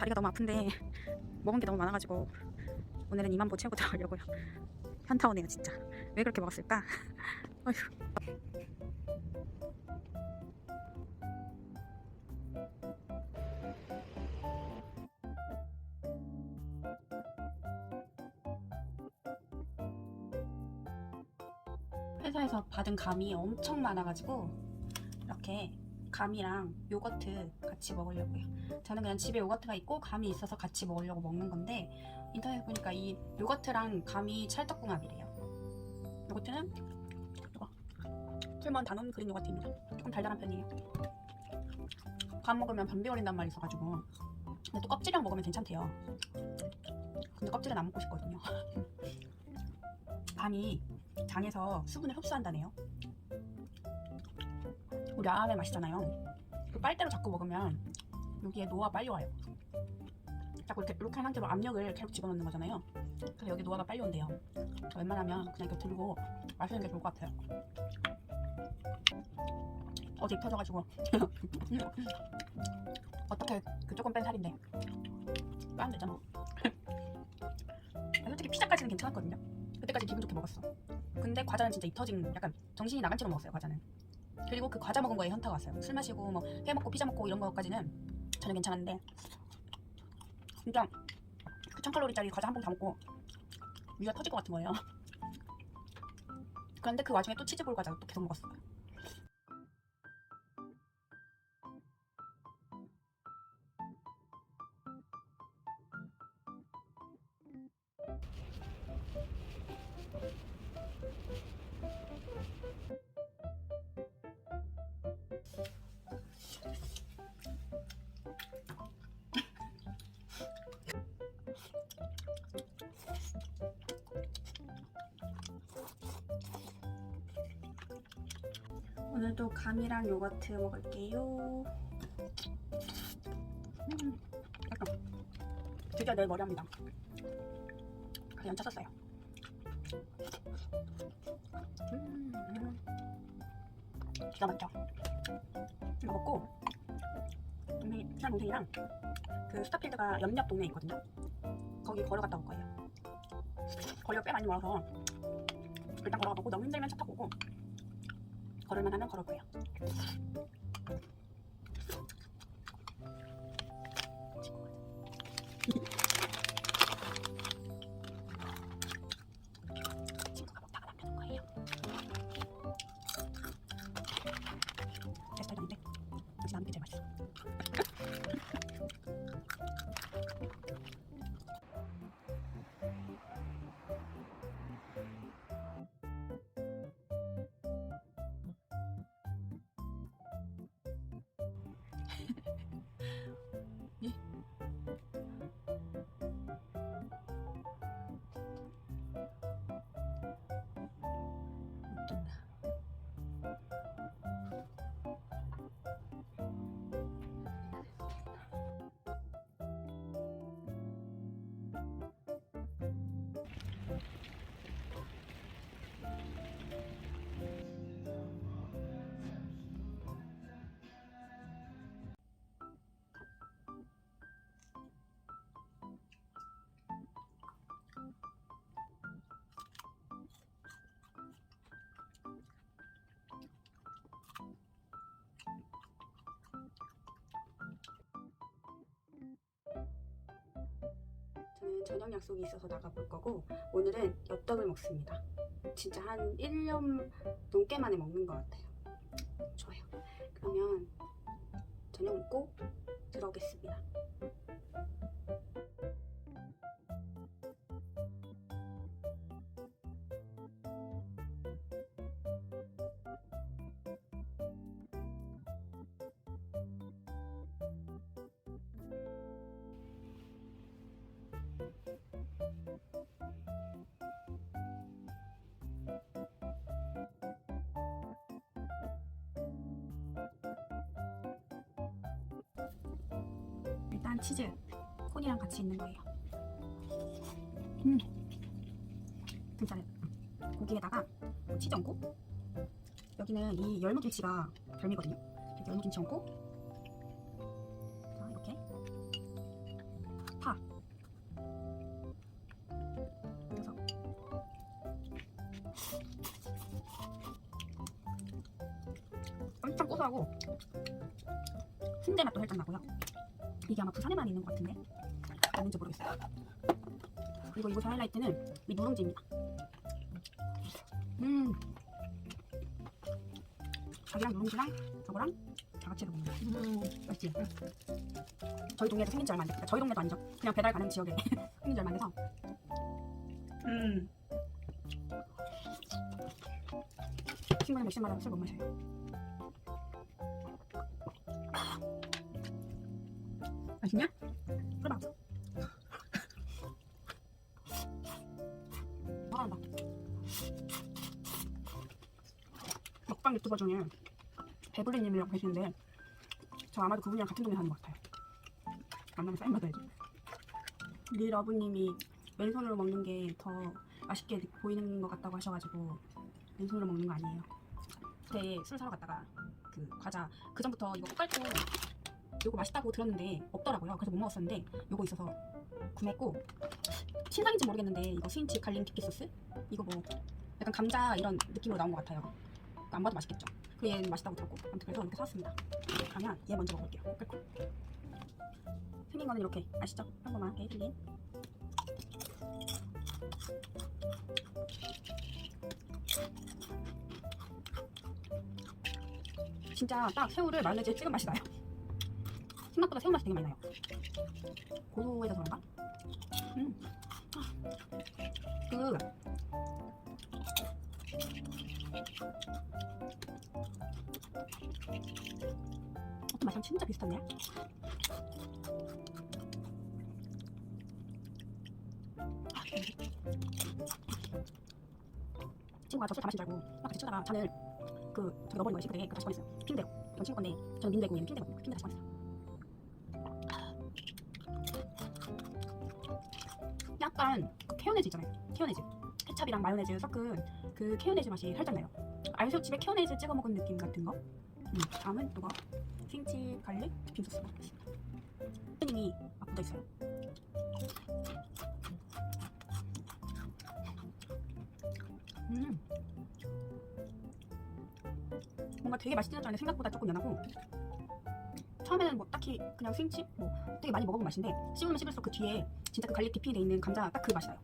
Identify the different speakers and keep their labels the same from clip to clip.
Speaker 1: 다리가 너무 아픈데 먹은 게 너무 많아가지고 오늘은 2만 보 채우고 들어가려고요. 현타 오네요 진짜. 왜 그렇게 먹었을까? 어휴. 회사에서 받은 감이 엄청 많아가지고 이렇게 감이랑 요거트 같이 먹으려고요. 저는 그냥 집에 요거트가 있고 감이 있어서 같이 먹으려고 먹는 건데 인터넷에 보니까 이 요거트랑 감이 찰떡궁합이래요. 요거트는 이거 풀먼 단원 그린 요거트입니다. 조금 달달한 편이에요. 감 먹으면 변비 걸린단 말이 있어가지고 근데 또 껍질이랑 먹으면 괜찮대요. 근데 껍질은 안 먹고 싶거든요. 감이 장에서 수분을 흡수한다네요. 우리 라면 맛있잖아요. 그 빨대로 자꾸 먹으면 여기에 노화 빨리 와요. 자꾸 이렇게 한 상태로 압력을 계속 집어넣는 거잖아요. 그래서 여기 노화가 빨리 온대요. 웬만하면 그냥 이렇게 들고 마시는 게 좋을 것 같아요. 어제 입 터져가지고 어떻게 그 조금 뺀 살인데 빼면 되죠 뭐. 솔직히 피자까지는 괜찮았거든요. 그때까지 기분 좋게 먹었어. 근데 과자는 진짜 입 터진 약간 정신이 나간 채로 먹었어요. 과자는. 그리고 그 과자 먹은 거에 현타가 왔어요. 술 마시고 뭐 회 먹고 피자 먹고 이런 거까지는 전혀 괜찮았는데 진짜 그 1000칼로리짜리 과자 한 봉 다 먹고 위가 터질 것 같은 거예요. 그런데 그 와중에 또 치즈볼 과자를 또 계속 먹었어요. 오늘도 감이랑 요거트 먹을게요. 약간 드디어 내일 머리 합니다. 그래서 연차 썼어요. 기가 막혀. 이거 먹고 친한 동생이랑 그 스타필드가 옆 동네에 있거든요. 거기 걸어갔다 올 거예요. 거리가 꽤 많이 멀어서 일단 걸어가보고 너무 힘들면 차 타고 오고 걸을만 하면 걸을 거예요. 친구가 먹다가 남겨놓은 거예요. 제 스타일도 아닌데 역시 나는 게 제일 맛있어. 저는 저녁 약속이 있어서 나가볼 거고 오늘은 엽떡을 먹습니다. 진짜 한 1년 넘게 만에 먹는 것 같아요. 좋아요. 그러면 저녁 먹고 들어오겠습니다. 일단 치즈 콘이랑 같이 있는 거예요. 진짜 고기에다가 치즈 얹고 여기는 이 열무김치가 별미거든요. 열무김치 얹고 자, 이렇게 엄청 고소하고 순대 맛도 살짝 나고요. 이게 아마 부산에만 있는 것 같은데 맞는지 모르겠어요. 그리고 이곳의 하이라이트는 이 누룽지입니다. 자기랑 누룽지랑 저거랑 다 같이 해서 먹는 맛있지? 저희 동네에서 생긴 지 얼마 안 됐어요. 저희 동네도 아니죠. 그냥 배달 가는 지역에 생긴 지 얼마 안 돼서 친구는 맥주마다 술 못 마셔요. 맛있냐? 술 마셔. 잘한다. 먹방 유튜버 중에 배불리님이라고 계시는데 저 아마도 그분이랑 같은 동네 사는 것 같아요. 만나면 사인 받아야지. 리러브님이 왼손으로 먹는 게 더 맛있게 보이는 것 같다고 하셔가지고 왼손으로 먹는 거 아니에요. 그때 술 사러 갔다가 그 과자 그 전부터 이거 꽃갈콘 요거 맛있다고 들었는데 없더라고요. 그래서 못 먹었었는데 요거 있어서 구매했고 신상인지 모르겠는데 이거 스윈치 갈린 디피 소스? 이거 뭐 약간 감자 이런 느낌으로 나온 것 같아요. 안 봐도 맛있겠죠. 그리고 얘는 맛있다고 들었고 아무튼 그래서 이렇게 사왔습니다. 그러면 얘 먼저 먹을게요. 꽃갈콘 생긴 거는 이렇게 아시죠? 평범하게 생긴 진짜 딱 새우를 마요네즈에 찍은 맛이 나요. 생각보다 새우 맛이 되게 많이 나요. 고소해서 그런가? 어떤 맛이랑 진짜 비슷한데? 친구가 저 술 다 마신 줄 알고 막 같이 치다가 잔을 저기 넣어버린 거예요. 싱크대에. 다시 꺼냈어요. 핑대로. 전 친구 건데 저는 민대고 얘는 핑대거든요. 핑대 다시 꺼냈어요. 약간 그 케요네즈 있잖아요. 케요네즈. 케찹이랑 마요네즈 섞은 그 케요네즈 맛이 살짝 나요. 알새우칩에 케요네즈 찍어 먹은 느낌 같은 거. 다음은 이거 스윙치 갈릭 디핑 소스 먹겠습니다. 선생님이 막 묻어있어요. 뭔가 되게 맛있진 않은데 생각보다 조금 연하고 처음에는 뭐 딱히 그냥 스윙칩 뭐 되게 많이 먹어본 맛인데 씹으면 씹을수록 그 뒤에 진짜 그 갈릭 디핑이 돼 있는 감자 딱 그 맛이 나요.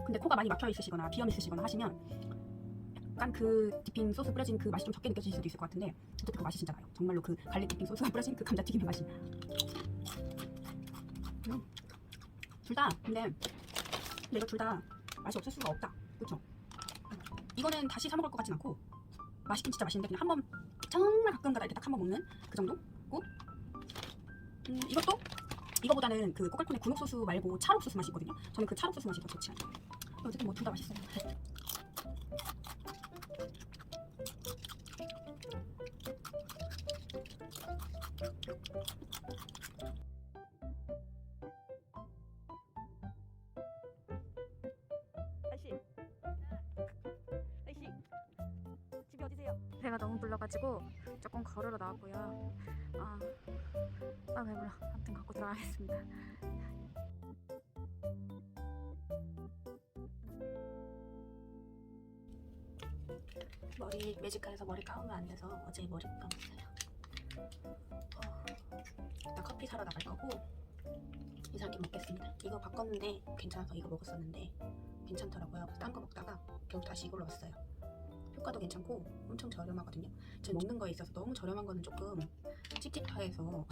Speaker 1: 근데 코가 많이 막혀 있으시거나 비염 있으시거나 하시면 약간 그 디핑 소스 뿌려진 그 맛이 좀 적게 느껴질 수도 있을 것 같은데 어쨌든 그 맛이 진짜 나요. 정말로 그 갈릭 디핑 소스가 뿌려진 그 감자튀김의 맛이 둘 다 근데 이거 둘 다 맛이 없을 수가 없다. 그쵸? 이거는 다시 사 먹을 것 같진 않고 맛있긴 진짜 맛있는데 그냥 한번 정말 가끔가다 이렇게 딱 한번 먹는 그 정도고 이것도 이거보다는 그 꼬깔콘의 군옥소스 말고 찰옥소스 맛이 있거든요. 저는 그 찰옥소스 맛이 더 좋지 않아요. 어쨌든 뭐 둘 다 맛있어요. 집이 어디세요? 배가 너무 불러가지고 조금 걸으러 나왔고요. 배불러. 아무튼 갖고 들어가겠습니다. 머리 매직카에서 머리 감으면 안 돼서 어제 머리 감았어요. 일단 커피 사러 나갈 거고 이상하게 먹겠습니다. 이거 바꿨는데 괜찮아서 이거 먹었었는데 괜찮더라고요. 딴 거 먹다가 결국 다시 이걸로 왔어요. 효과도 괜찮고 엄청 저렴하거든요. 제가 먹는 거에 있어서 너무 저렴한 거는 조금 찝찝해서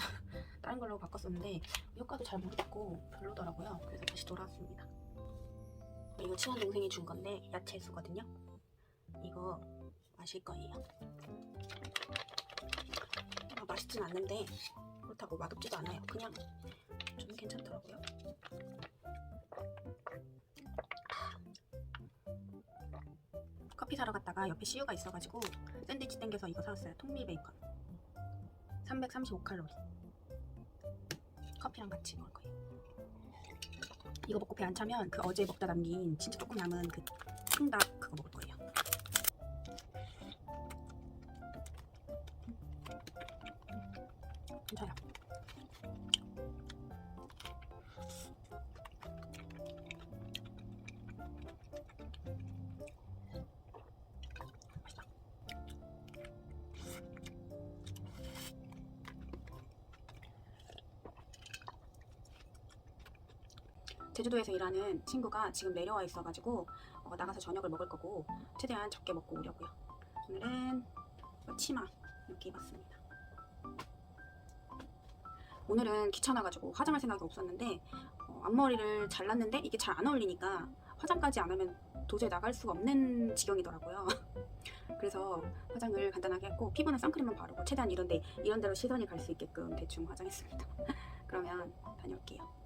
Speaker 1: 다른 걸로 바꿨었는데 효과도 잘 모르겠고 별로더라고요. 그래서 다시 돌아왔습니다. 이거 친한 동생이 준 건데 야채수거든요. 이거 마실 거예요. 맛있진 않는데 그렇다고 맛없지도 않아요. 그냥 좀 괜찮더라고요. 커피 사러 갔다가 옆에 CU가 있어가지고 샌드위치 땡겨서 이거 사왔어요. 통밀 베이컨 335칼로리. 커피랑 같이 먹을 거예요. 이거 먹고 배 안 차면 그 어제 먹다 남긴 진짜 조금 남은 그 통닭 그거 먹을 거예요. 괜찮아요. 제주도에서 일하는 친구가 지금 내려와 있어가지고 나가서 저녁을 먹을 거고 최대한 적게 먹고 오려고요. 오늘은 치마 이렇게 입었습니다. 오늘은 귀찮아가지고 화장할 생각이 없었는데 앞머리를 잘랐는데 이게 잘 안 어울리니까 화장까지 안 하면 도저히 나갈 수가 없는 지경이더라고요. 그래서 화장을 간단하게 했고 피부는 선크림만 바르고 최대한 이런 데로 시선이 갈 수 있게끔 대충 화장했습니다. 그러면 다녀올게요.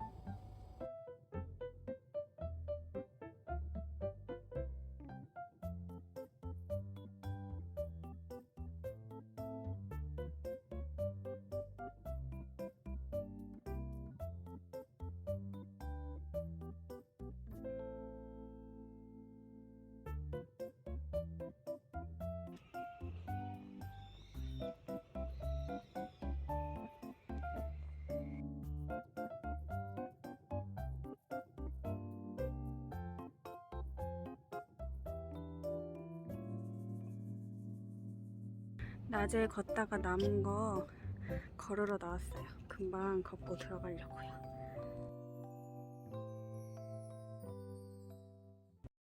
Speaker 1: 낮에 걷다가 남은 거 걸으러 나왔어요. 금방 걷고 들어가려고요.